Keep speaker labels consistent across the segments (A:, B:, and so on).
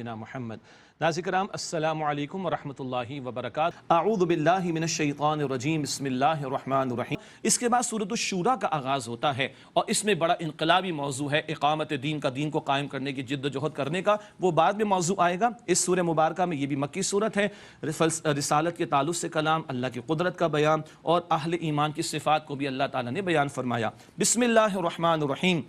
A: محمد ناظرین کرام السلام علیکم ورحمۃ اللہ وبرکاتہ۔ اعوذ باللہ من الشیطان الرجیم، بسم اللہ الرحمن الرحیم۔ اس کے بعد سورۃ الشورى کا آغاز ہوتا ہے اور اس میں بڑا انقلابی موضوع ہے اقامت دین کا، دین کو قائم کرنے کی جد و جہد کرنے کا، وہ بعد میں موضوع آئے گا۔ اس سورہ مبارکہ میں یہ بھی مکی صورت ہے، رسالت کے تعلق سے کلام، اللہ کی قدرت کا بیان اور اہل ایمان کی صفات کو بھی اللہ تعالیٰ نے بیان فرمایا۔ بسم اللہ الرحمن الرحیم،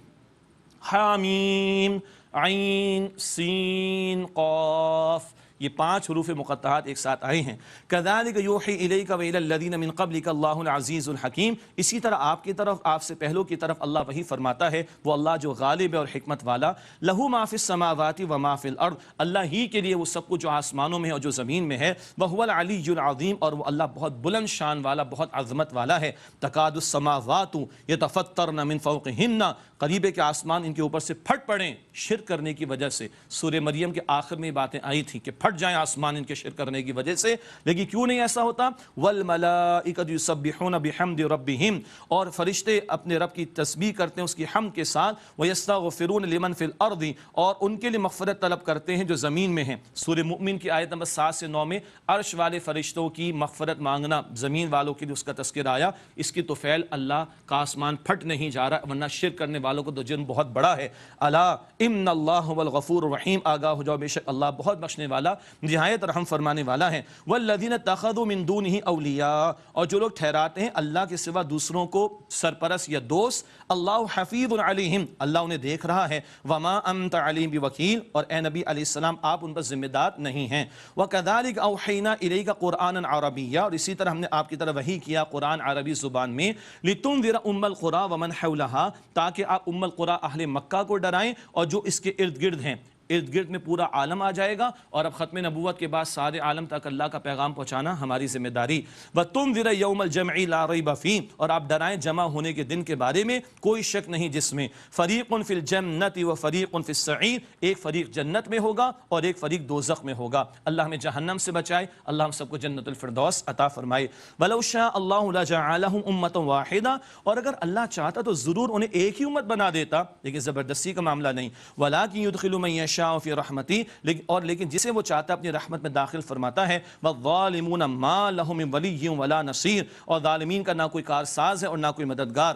A: حامیم عین سین قاف، یہ 5 حروف مقطعات ایک ساتھ آئے ہیں۔ کذالک یوحی الیک وإلی الذین من قبلک اللہ العزیز الحکیم، اسی طرح آپ کی طرف، آپ سے پہلوں کی طرف اللہ وہی فرماتا ہے، وہ اللہ جو غالب ہے اور حکمت والا۔ لہ ما فی السماوات و ما فی الارض، اللہ ہی کے لیے وہ سب کچھ جو آسمانوں میں ہے اور جو زمین میں ہے۔ وہو العلی العظیم، اور وہ اللہ بہت بلند شان والا، بہت عظمت والا ہے۔ تکاد السماوات یتفطرن من فوقہن، قریب ہے کہ آسمان ان کے اوپر سے پھٹ پڑیں شرک کرنے کی وجہ سے۔ سورہ مریم کے آخر میں باتیں آئی تھیں کہ پھٹ جائیں آسمان ان کے شرک کرنے کی وجہ سے، لیکن کیوں نہیں ایسا ہوتا؟ والملائکۃ یسبحون بحمد ربہم، اور فرشتے اپنے رب کی تسبیح کرتے ہیں اس کی حمد کے ساتھ۔ ویستغفرون لمن فی الارض، اور ان کے لیے مغفرت طلب کرتے ہیں جو زمین میں ہیں۔ سورہ مؤمن کی آیت نمبر 7 سے 9 میں عرش والے فرشتوں کی مغفرت مانگنا، زمین والوں کے لیے اس کا تذکرہ آیا۔ اس کی توفیل اللہ کا آسمان پھٹ نہیں جا رہا، ورنہ شرک کرنے والوں کو تو جرم بہت بڑا ہے۔ الا ان اللہ هو الغفور الرحیم، آگاہ ہو جاؤ بے شک اللہ بہت بخشنے والا، نہایت رحم فرمانے والا ہے۔ والذین اتخذوا من دونہ اولیاء، اور جو لوگ ٹھہراتے ہیں اللہ کے سوا دوسروں کو سرپرست یا دوست، اللہ حفیظ علیہم، اللہ انہیں دیکھ رہا ہے۔ وما انت علیہم بوکیل، اور اے نبی علیہ السلام آپ ان پر ذمہ دار نہیں ہیں۔ وکذالک اوحینا الیک قرآنا عربیا، اور اسی طرح ہم نے آپ کی طرف وحی کیا قرآن عربی زبان میں، لتنذر ام القری ومن حولہا، تاکہ آپ ام القری اہل مکہ کو ڈرائیں اور جو اس کے ارد گرد ہیں۔ ارد گرد میں پورا عالم آ جائے گا، اور اب ختم نبوت کے بعد سارے عالم تک اللہ کا پیغام پہنچانا ہماری ذمہ داری۔ وَتُنذِرَ يَوْمَ الْجَمْعِ لَا رَيْبَ فِيهِ، اور آپ ڈرائیں جمع ہونے کے دن کے بارے میں کوئی شک نہیں جس میں۔ فَرِيقٌ فِي الْجَنَّةِ وَفَرِيقٌ فِي السَّعِيرِ، ایک فریق جنت میں ہوگا اور ایک فریق دوزخ میں ہوگا۔ اللہ ہمیں جہنم سے بچائے، اللہ ہم سب کو جنت الفردوس عطا فرمائے۔ وَلَوْ شَاءَ اللَّهُ لَجَعَلَهُمْ أُمَّةً وَاحِدَةً، اور اگر اللہ چاہتا تو ضرور انہیں ایک ہی امت بنا دیتا، لیکن زبردستی کا معاملہ نہیں۔ وَلَكِنْ يُدْخِلُ مَن يَشَاءُ فِي رَحْمَتِهِ، لیکن جسے وہ چاہتا ہے اپنی رحمت میں داخل فرماتا ہے۔ وَالظَّالِمُونَ مَا لَهُم مِّن وَلِيٍّ وَلَا نَصِيرٍ، اور ظالمین کا نہ کوئی کارساز ہے اور نہ کوئی مددگار۔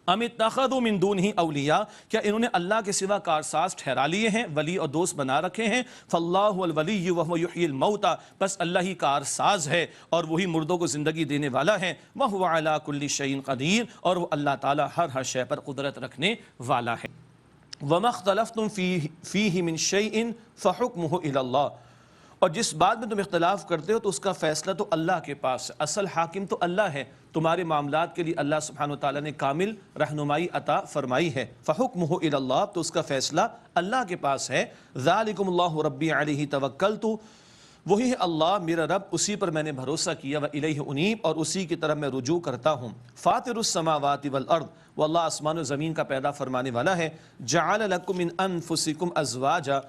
A: ام اتخذوا من دونہ اولیاء، کیا انہوں نے اللہ کے سوا کارساز ٹھہرا لیے ہیں، ولی اور دوست بنا رکھے ہیں؟ فاللہ الولی وہو یحیی الموتى، بس اللہ ہی کارساز ہے اور وہی مردوں کو زندگی دینے والا ہے۔ وہو علی کل شیء قدیر، اور وہ اللہ تعالی ہر شے پر قدرت رکھنے والا ہے۔ وَمَا اخْتَلَفْتُمْ فِيهِ مِنْ شَيْءٍ فَحُكْمُهُ إِلَى اللَّهِ، اور جس بات میں تم اختلاف کرتے ہو تو اس کا فیصلہ تو اللہ کے پاس ہے، اصل حاکم تو اللہ ہے، تمہارے معاملات کے لیے اللہ سبحانہ وتعالیٰ نے کامل رہنمائی عطا فرمائی ہے۔ فَحُكْمُهُ إِلَى اللَّهِ، تو اس کا فیصلہ اللہ کے پاس ہے۔ ذَلِكُمُ اللَّهُ رَبِّي عَلَيْهِ تَوَكَّلْتُ، وہی ہے اللہ میرا رب، اسی پر میں نے بھروسہ کیا۔ وَإِلَيْهِ أُنِيبُ، اور اسی کی طرف میں رجوع کرتا ہوں۔ فاطر السماوات والارض، وہ اللہ آسمان و زمین کا پیدا فرمانے والا ہے۔ جعل لکم من انفسکم ازواجا،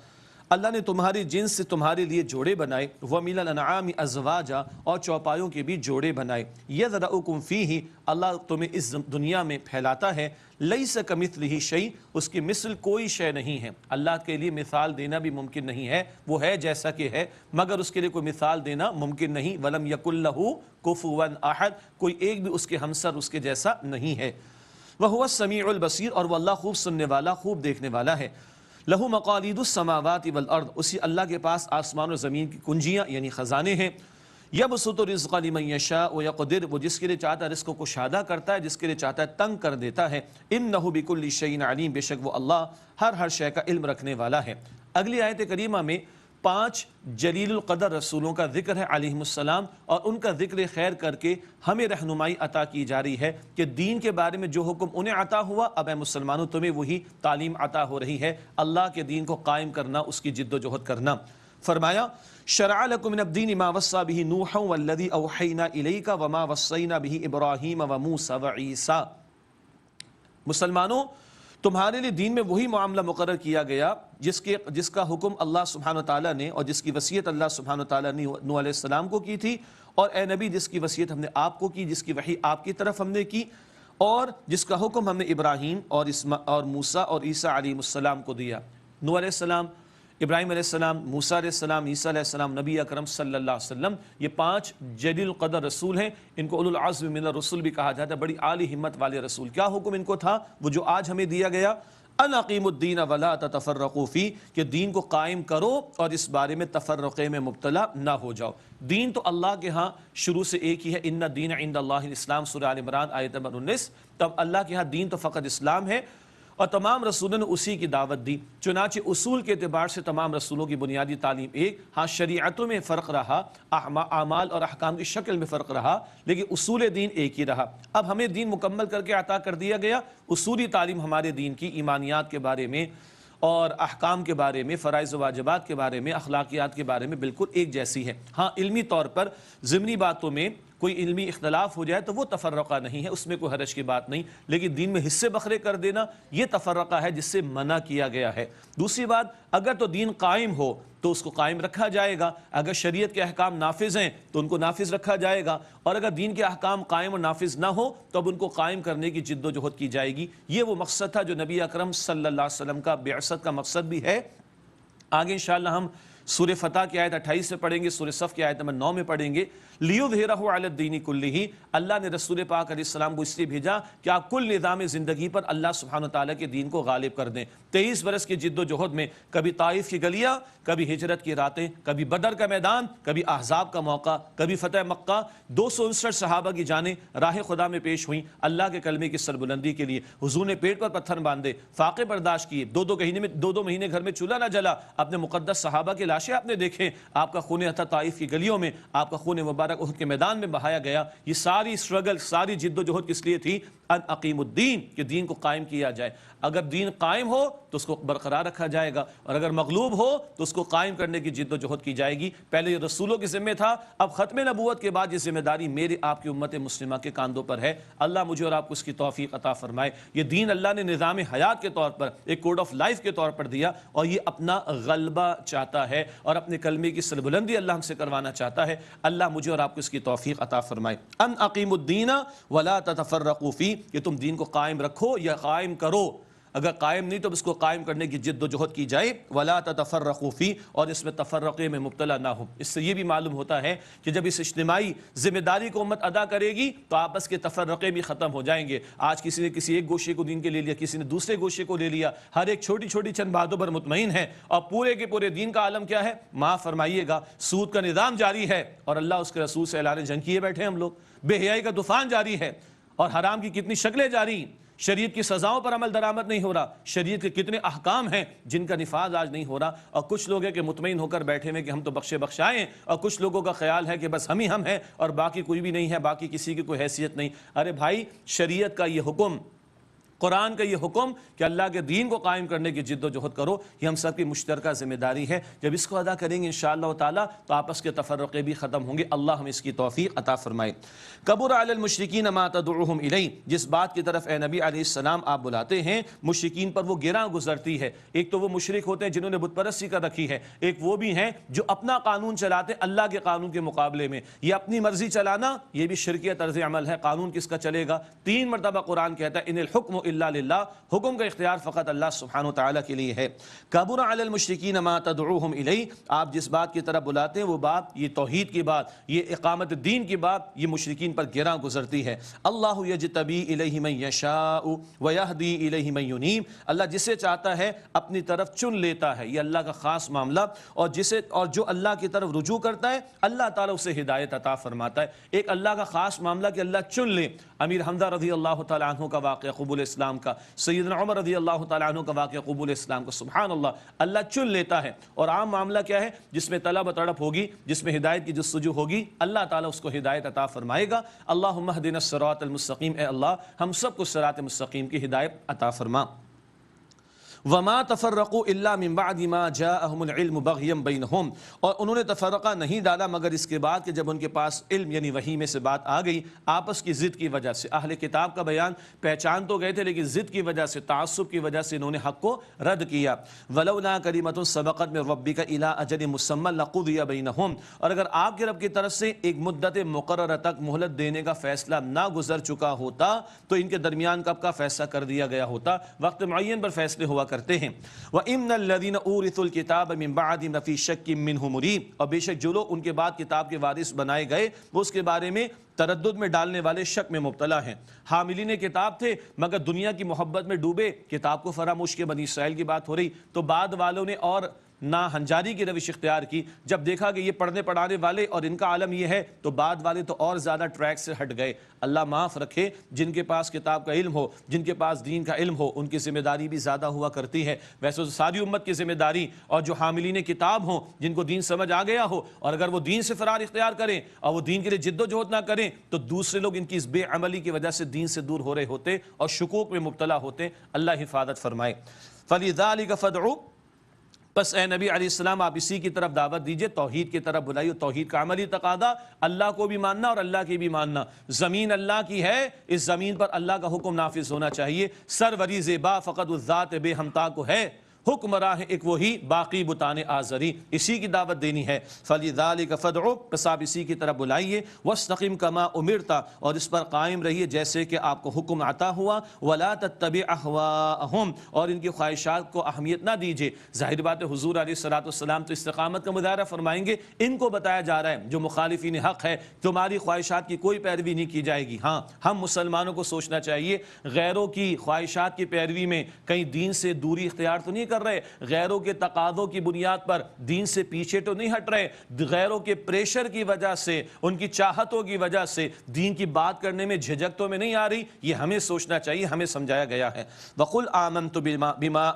A: اللہ نے تمہاری جنس سے تمہارے لیے جوڑے بنائے۔ ومن الانعام ازواجا، اور چوپایوں کے بھی جوڑے بنائے۔ یذرؤکم فیہ، اللہ تمہیں اس دنیا میں پھیلاتا ہے۔ لیس کمثلہ شیء، اس کی مثل کوئی شے نہیں ہے۔ اللہ کے لیے مثال دینا بھی ممکن نہیں ہے، وہ ہے جیسا کہ ہے، مگر اس کے لیے کوئی مثال دینا ممکن نہیں۔ ولم یکن لہ کفوا احد، کوئی ایک بھی اس کے ہمسر اس کے جیسا نہیں ہے۔ وَهُوَ السَّمِيعُ الْبَصِيرُ، اور وہ اللہ خوب سننے والا، خوب دیکھنے والا ہے۔ لَهُ مَقَالِيدُ السَّمَاوَاتِ وَالْأَرْضِ، اسی اللہ کے پاس آسمان اور زمین کی کنجیاں یعنی خزانے ہیں۔ يَبْسُطُ الرِّزْقَ لِمَن يَشَاءُ وَيَقْدِرُ، وہ جس کے لیے چاہتا ہے رزق کو کشادہ کرتا ہے، جس کے لیے چاہتا ہے تنگ کر دیتا ہے۔ إِنَّهُ بِكُلِّ شَيْءٍ عَلِيمٌ، بے شک وہ اللہ ہر شے کا علم رکھنے والا ہے۔ اگلی آیت کریمہ میں 5 جلیل القدر رسولوں کا ذکر ہے علیہم السلام، اور ان کا ذکر خیر کر کے ہمیں رہنمائی عطا کی جا رہی ہے کہ دین کے بارے میں جو حکم انہیں عطا ہوا، اب اے مسلمانوں تمہیں وہی تعلیم عطا ہو رہی ہے، اللہ کے دین کو قائم کرنا، اس کی جد و جہد کرنا۔ فرمایا شرع لکم من الدین ما وصی بہ نوحا والذی اوحینا الیک وما وصینا بہ ابراہیم وموسیٰ وعیسیٰ، مسلمانوں تمہارے لیے دین میں وہی معاملہ مقرر کیا گیا جس کا حکم اللہ سبحانہ وتعالیٰ نے، اور جس کی وصیت اللہ سبحانہ وتعالیٰ نے نوح علیہ السلام کو کی تھی، اور اے نبی جس کی وصیت ہم نے آپ کو کی، جس کی وحی آپ کی طرف ہم نے کی، اور جس کا حکم ہم نے ابراہیم اور موسیٰ اور عیسیٰ علیہ السلام کو دیا۔ نوح علیہ السلام، ابراہیم علیہ السلام، موسیٰ علیہ السلام، عیسیٰ علیہ السلام، نبی اکرم صلی اللہ علیہ وسلم، یہ 5 جلیل القدر رسول ہیں. ان کو اولو العزم من الرسل بھی کہا جاتا ہے، بڑی عالی ہمت والے رسول. کیا حکم ان کو تھا؟ وہ جو آج ہمیں دیا گیا، ان اقیموا الدین ولا تتفرقوا فیہ، کہ دین کو قائم کرو اور اس بارے میں تفرقے میں مبتلا نہ ہو جاؤ. دین تو اللہ کے ہاں شروع سے ایک ہی ہے. ان الدین عند اللہ الاسلام، سورہ آل عمران آیت نمبر 19. تب اللہ کے ہاں دین تو فقط اسلام ہے اور تمام رسولوں نے اسی کی دعوت دی. چنانچہ اصول کے اعتبار سے تمام رسولوں کی بنیادی تعلیم ایک. ہاں شریعتوں میں فرق رہا، اعمال اور احکام کی شکل میں فرق رہا، لیکن اصول دین ایک ہی رہا. اب ہمیں دین مکمل کر کے عطا کر دیا گیا. اصولی تعلیم ہمارے دین کی ایمانیات کے بارے میں اور احکام کے بارے میں، فرائض و واجبات کے بارے میں، اخلاقیات کے بارے میں بالکل ایک جیسی ہے. ہاں علمی طور پر ضمنی باتوں میں کوئی علمی اختلاف ہو جائے تو وہ تفرقہ نہیں ہے، اس میں کوئی حرج کی بات نہیں. لیکن دین میں حصے بکھرے کر دینا یہ تفرقہ ہے جس سے منع کیا گیا ہے. دوسری بات، اگر تو دین قائم ہو تو اس کو قائم رکھا جائے گا. اگر شریعت کے احکام نافذ ہیں تو ان کو نافذ رکھا جائے گا، اور اگر دین کے احکام قائم اور نافذ نہ ہو تو اب ان کو قائم کرنے کی جد و جہد کی جائے گی. یہ وہ مقصد تھا جو نبی اکرم صلی اللہ علیہ وسلم کا بعثت کا مقصد بھی ہے. آگے انشاءاللہ ہم سورہ فتح کی آیت 28 سے پڑھیں گے، سورہ صف کی آیت نمبر 9 میں پڑھیں گے. لیظہرہ علی الدین کلہ، اللہ نے رسول پاک علیہ السلام کو اس لیے بھیجا کہ آپ کل نظام زندگی پر اللہ سبحانہ وتعالیٰ کے دین کو غالب کر دیں. 23 برس کی جد و جہد میں کبھی طائف کی گلیاں، کبھی ہجرت کی راتیں، کبھی بدر کا میدان، کبھی احزاب کا موقع، کبھی فتح مکہ. 259 صحابہ کی جانیں راہ خدا میں پیش ہوئیں اللہ کے کلمے کی سربلندی کے لیے. حضور نے پیٹ پر پتھر باندھے، فاقے برداشت کیے، دو مہینے گھر میں چولہا نہ جلا. اپنے مقدس صحابہ کی لاشیں آپ نے دیکھیں، آپ کا خون حتی طائف کی گلیوں میں، آپ کا خون مبارک احد کے میدان میں بہایا گیا. یہ ساری سٹرگل، ساری جد و جہد کس لیے تھی؟ ان اقیم الدین، کہ دین کو قائم کیا جائے. اگر دین قائم ہو تو اس کو برقرار رکھا جائے گا، اور اگر مغلوب ہو تو اس کو قائم کرنے کی جد و جہد کی جائے گی. پہلے یہ رسولوں کے ذمہ تھا، اب ختم نبوت کے بعد یہ ذمہ داری میرے آپ کی امت مسلمہ کے کاندھوں پر ہے. اللہ مجھے اور آپ کو اس کی توفیق عطا فرمائے. یہ دین اللہ نے نظام حیات کے طور پر، ایک کوڈ آف لائف کے طور پر دیا، اور یہ اپنا غلبہ چاہتا ہے اور اپنے کلمے کی سربلندی اللہ ہم سے کروانا چاہتا ہے. اللہ مجھے اور آپ کو اس کی توفیق عطا فرمائے. ان اقیموا الدین ولا تتفرقوا فیہ، کہ تم دین کو قائم رکھو یا قائم کرو. اگر قائم نہیں تو اس کو قائم کرنے کی جد و جہد کی جائے. ولا تتفرقوا فیہ، اور اس میں تفرقے میں مبتلا نہ ہو. اس سے یہ بھی معلوم ہوتا ہے کہ جب اس اجتماعی ذمہ داری کو امت ادا کرے گی تو آپس کے تفرقے بھی ختم ہو جائیں گے. آج کسی نے کسی ایک گوشے کو دین کے لے لیا، کسی نے دوسرے گوشے کو لے لیا، ہر ایک چھوٹی چھوٹی چند باتوں پر مطمئن ہے، اور پورے کے پورے دین کا عالم کیا ہے؟ معاف فرمائیے گا، سود کا نظام جاری ہے اور اللہ اس کے رسول سے اعلان جنگ کیے بیٹھے ہم لوگ. بے حیائی کا طوفان جاری ہے، اور حرام کی کتنی شکلیں جاری. شریعت کی سزاؤں پر عمل درآمد نہیں ہو رہا. شریعت کے کتنے احکام ہیں جن کا نفاذ آج نہیں ہو رہا. اور کچھ لوگ ہیں کہ مطمئن ہو کر بیٹھے ہوئے کہ ہم تو بخشے بخشائیں، اور کچھ لوگوں کا خیال ہے کہ بس ہم ہی ہم ہیں اور باقی کوئی بھی نہیں ہے، باقی کسی کی کوئی حیثیت نہیں. ارے بھائی، شریعت کا یہ حکم، قرآن کا یہ حکم کہ اللہ کے دین کو قائم کرنے کی جد و جہد کرو، یہ ہم سب کی مشترکہ ذمہ داری ہے. جب اس کو ادا کریں گے انشاءاللہ تعالیٰ تو آپس کے تفرقے بھی ختم ہوں گے. اللہ ہمیں اس کی توفیق عطا فرمائے. کبر علی المشرکین ما تدعوہم الیہ، جس بات کی طرف اے نبی علیہ السلام آپ بلاتے ہیں مشرکین پر وہ گراں گزرتی ہے. ایک تو وہ مشرک ہوتے ہیں جنہوں نے بت پرستی کر رکھی ہے، ایک وہ بھی ہیں جو اپنا قانون چلاتے اللہ کے قانون کے مقابلے میں. یہ اپنی مرضی چلانا یہ بھی شرکیہ طرز عمل ہے. قانون کس کا چلے گا؟ 3 مرتبہ قرآن کہتا ہے ان الحکم الا للہ، حکم کا اختیار فقط اللہ سبحانہ وتعالی کے لیے ہے. کبر علی المشرکین ما تدعوہم الیہ، آپ جس بات کی طرف بلاتے ہیں وہ بات، یہ توحید کی بات، یہ اقامت دین کی بات، یہ مشرکین پر گراں گزرتی ہے. اللہ یجتبی الیہ من یشاء ویہدی الیہ من ینیب، اللہ جسے چاہتا ہے اپنی طرف چن لیتا ہے، یہ اللہ کا خاص معاملہ. اور جو اللہ کی طرف رجوع کرتا ہے اللہ تعالیٰ اسے ہدایت عطا فرماتا ہے. ایک اللہ کا خاص معاملہ کہ اللہ چن لے. امیر حمزہ رضی اللہ تعالیٰ عنہ کا واقعہ قبول اسلام کا، سیدنا عمر رضی اللہ تعالیٰ عنہ کا واقعہ قبول اسلام کا. سبحان اللہ، اللہ چن لیتا ہے. اور عام معاملہ کیا ہے؟ جس میں طلب و تڑپ ہوگی، جس میں ہدایت کی جستجو ہوگی، اللہ تعالیٰ اس کو ہدایت عطا فرمائے گا. اللہم اہدنا الصراط المستقیم، اے اللہ ہم سب کو صراط مستقیم کی ہدایت عطا فرما. وما تفرقوا الا من بعد ما جاءهم العلم بغيا بينهم، اور انہوں نے تفرقہ نہیں ڈالا مگر اس کے بعد کہ جب ان کے پاس علم یعنی وحی میں سے بات آ گئی، آپس کی ضد کی وجہ سے. اہل کتاب کا بیان پہچان تو گئے تھے لیکن ضد کی وجہ سے، تعصب کی وجہ سے انہوں نے حق کو رد کیا. ولولا کلمۃ سبقت من ربک الی اجل مسمى لقضی بینہم، اور اگر آپ کے رب کی طرف سے ایک مدت مقررہ تک مہلت دینے کا فیصلہ نہ گزر چکا ہوتا تو ان کے درمیان کب کا فیصلہ کر دیا گیا ہوتا. وقت معین پر فیصلے ہوا کرتے ہیں۔ وَإِنَّ الَّذِينَ أُورِثُوا الْكِتَابَ مِن بَعْدِهِمْ لَفِي شَكٍّ مِّنْهُ مُرِيبٍ، اور بے شک جو لوگ ان کے بعد کتاب کے وارث بنائے گئے وہ اس کے بارے میں تردد میں ڈالنے والے شک میں مبتلا ہیں۔ حاملین کتاب تھے مگر دنیا کی محبت میں ڈوبے، کتاب کو فراموش کے، بنی اسرائیل کی بات ہو رہی، تو بعد والوں نے اور نہ ہنجاری کی روش اختیار کی۔ جب دیکھا کہ یہ پڑھنے پڑھانے والے اور ان کا عالم یہ ہے تو بعد والے تو اور زیادہ ٹریک سے ہٹ گئے۔ اللہ معاف رکھے، جن کے پاس کتاب کا علم ہو، جن کے پاس دین کا علم ہو، ان کی ذمہ داری بھی زیادہ ہوا کرتی ہے۔ ویسے تو ساری امت کی ذمہ داری، اور جو حاملین کتاب ہوں جن کو دین سمجھ آ گیا ہو، اور اگر وہ دین سے فرار اختیار کریں اور وہ دین کے لیے جد و جہد نہ کریں تو دوسرے لوگ ان کی اس بے عملی کی وجہ سے دین سے دور ہو رہے ہوتے اور شکوک میں مبتلا ہوتے۔ اللہ حفاظت فرمائے۔ فَلِذَلِكَ فَادْعُ، بس اے نبی علیہ السلام آپ اسی کی طرف دعوت دیجئے، توحید کی طرف بلائیے۔ توحید کا عملی تقاضا اللہ کو بھی ماننا اور اللہ کی بھی ماننا۔ زمین اللہ کی ہے، اس زمین پر اللہ کا حکم نافذ ہونا چاہیے۔ سروری زیبا فقط الذات بے ہمتا کو ہے، حکم راہ ایک وہی باقی بتان آزری، اسی کی دعوت دینی ہے۔ فَلِذَلِكَ فَادْعُ، بس آپ اسی کی طرف بلائیے۔ وَاسْتَقِمْ كَمَا أُمِرْتَ، اور اس پر قائم رہیے جیسے کہ آپ کو حکم عطا ہوا۔ وَلَا تَتَّبِعْ أَهْوَاءَهُمْ، اور ان کی خواہشات کو اہمیت نہ دیجیے۔ ظاہر بات ہے حضور علیہ السلام تو استقامت کا مظاہرہ فرمائیں گے، ان کو بتایا جا رہا ہے جو مخالفین حق ہے تمہاری خواہشات کی کوئی پیروی نہیں کی جائے گی۔ ہاں ہم مسلمانوں کو سوچنا چاہیے غیروں کی خواہشات کی پیروی میں کہیں دین سے دوری اختیار تو نہیں کر رہے، غیروں کے تقاضوں کی بنیاد پر دین سے پیچھے تو نہیں ہٹ رہے، غیروں کے پریشر کی وجہ سے، ان کی چاہتوں کی وجہ سے دین کی بات کرنے میں جھجک تو میں نہیں آ رہی۔ یہ ہمیں سوچنا چاہیے، ہمیں سمجھایا گیا ہے۔ وَقُلْ آمَنْتُ بِمَا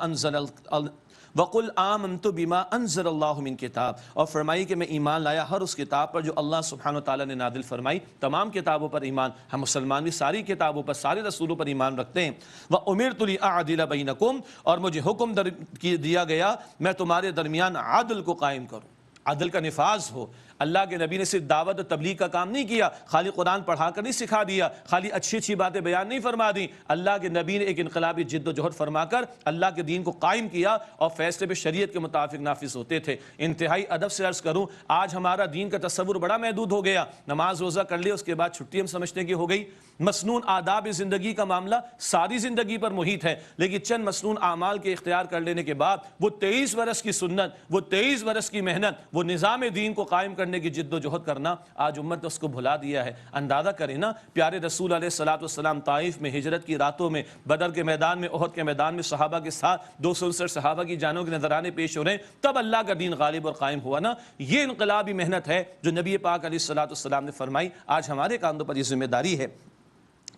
A: أَنزَلَ اللَّهُ مِن کتاب، اور فرمائی کہ میں ایمان لایا ہر اس کتاب پر جو اللہ سبحانہ وتعالیٰ نے نازل فرمائی۔ تمام کتابوں پر ایمان، ہم مسلمان بھی ساری کتابوں پر، سارے رسولوں پر ایمان رکھتے ہیں۔ وَأُمِرْتُ لِأَعْدِلَ بَيْنَكُمْ، اور مجھے حکم دیا گیا میں تمہارے درمیان عدل کو قائم کروں، عدل کا نفاذ ہو۔ اللہ کے نبی نے صرف دعوت و تبلیغ کا کام نہیں کیا، خالی قرآن پڑھا کر نہیں سکھا دیا، خالی اچھی اچھی باتیں بیان نہیں فرما دی۔ اللہ کے نبی نے ایک انقلابی جد و جہد فرما کر اللہ کے دین کو قائم کیا، اور فیصلے بھی شریعت کے مطابق نافذ ہوتے تھے۔ انتہائی ادب سے عرض کروں، آج ہمارا دین کا تصور بڑا محدود ہو گیا۔ نماز روزہ کر لیا، اس کے بعد چھٹی ہم سمجھنے کی ہو گئی۔ مسنون آداب زندگی کا معاملہ ساری زندگی پر محیط ہے، لیکن چند مسنون اعمال کے اختیار کر لینے کے بعد وہ 23 برس کی سنت، وہ 23 برس کی محنت، وہ نظام دین کو قائم کرنے کی جد و جہد کرنا، آج امت نے اس کو بھلا دیا ہے۔ اندازہ کریں نا، پیارے رسول علیہ السلام طائف میں ہجرت کی راتوں میں، بدر کے میدان میں، احد کے میدان میں صحابہ کے ساتھ 259 صحابہ کی جانوں کے نذرانے پیش ہو رہے ہیں، تب اللہ کا دین غالب اور قائم ہوا نا۔ یہ انقلابی محنت ہے جو نبی پاک علیہ السلام نے فرمائی، آج ہمارے کاندھوں پر یہ ذمہ داری ہے۔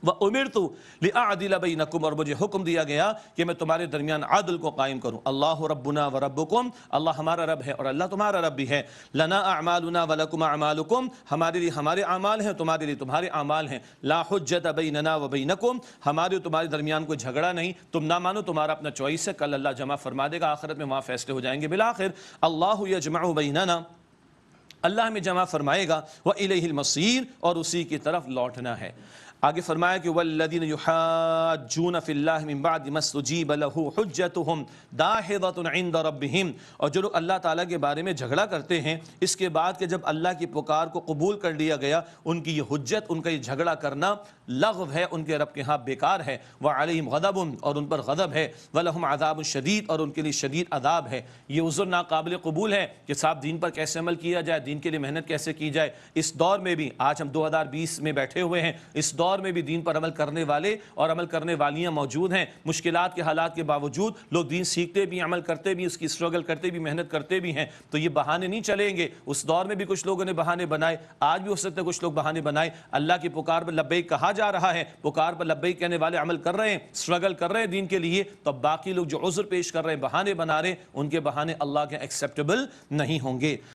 A: وَأُمِرْتُ لِأَعْدِلَ بَيْنَكُمْ، اور مجھے حکم دیا گیا کہ میں تمہارے درمیان عدل کو قائم کروں۔ اللہ ربنا وربکم، اللہ ہمارا رب ہے اور اللہ تمہارا رب بھی ہے۔ لنا اعمالنا ولکم اعمالکم، ہمارے لیے ہمارے اعمال ہیں، تمہارے لیے تمہارے اعمال ہیں۔ لا حجت بیننا وبینکم، ہمارے اور تمہارے درمیان کوئی جھگڑا نہیں، تم نہ مانو تمہارا اپنا چوائس ہے، کل اللہ جمع فرما دے گا، آخرت میں وہاں فیصلے ہو جائیں گے۔ بالآخر اللہ یجمع بیننا، اللہ ہمیں جمع فرمائے گا۔ وَإِلَيْهِ الْمَصِيرُ، اور اسی کی طرف لوٹنا ہے۔ آگے فرمایا کہ والذین یحاجون فی اللہ من بعد ما استجیب لہ حجتہم داحضۃ عند ربہم، اور جو لوگ اللہ تعالیٰ کے بارے میں جھگڑا کرتے ہیں اس کے بعد کہ جب اللہ کی پکار کو قبول کر لیا گیا، ان کی یہ حجت، ان کا یہ جھگڑا کرنا لغو ہے، ان کے رب کے ہاں بیکار ہے۔ وعلیہم غضب، اور ان پر غضب ہے۔ ولہم عذاب شدید، اور ان کے لیے شدید عذاب ہے۔ یہ عذر ناقابل قبول ہے کہ صاحب دین پر کیسے عمل کیا جائے، دین کے لیے محنت کیسے کی جائے۔ اس دور میں بھی، آج ہم 2020 میں بیٹھے ہوئے ہیں، اس دور میں بھی دین پر عمل کرنے والے اور عمل کرنے والیاں موجود ہیں۔ مشکلات کے حالات کے باوجود لوگ دین سیکھتے بھی، عمل کرتے بھی، اس کی اسٹرگل کرتے بھی، محنت کرتے بھی ہیں۔ تو یہ بہانے نہیں چلیں گے۔ اس دور میں بھی کچھ لوگوں نے بہانے بنائے، آج بھی ہو سکتا ہے کچھ لوگ بہانے بنائے۔ اللہ کی پکار پر لبیک کہا جا رہا ہے، پکار پر لبیک کہنے والے عمل کر رہے ہیں، اسٹرگل کر رہے ہیں دین کے لیے، تو باقی لوگ جو عذر پیش کر رہے ہیں، بہانے بنا رہے ہیں، ان کے بہانے اللہ کے ایکسیپٹیبل نہیں ہوں گے۔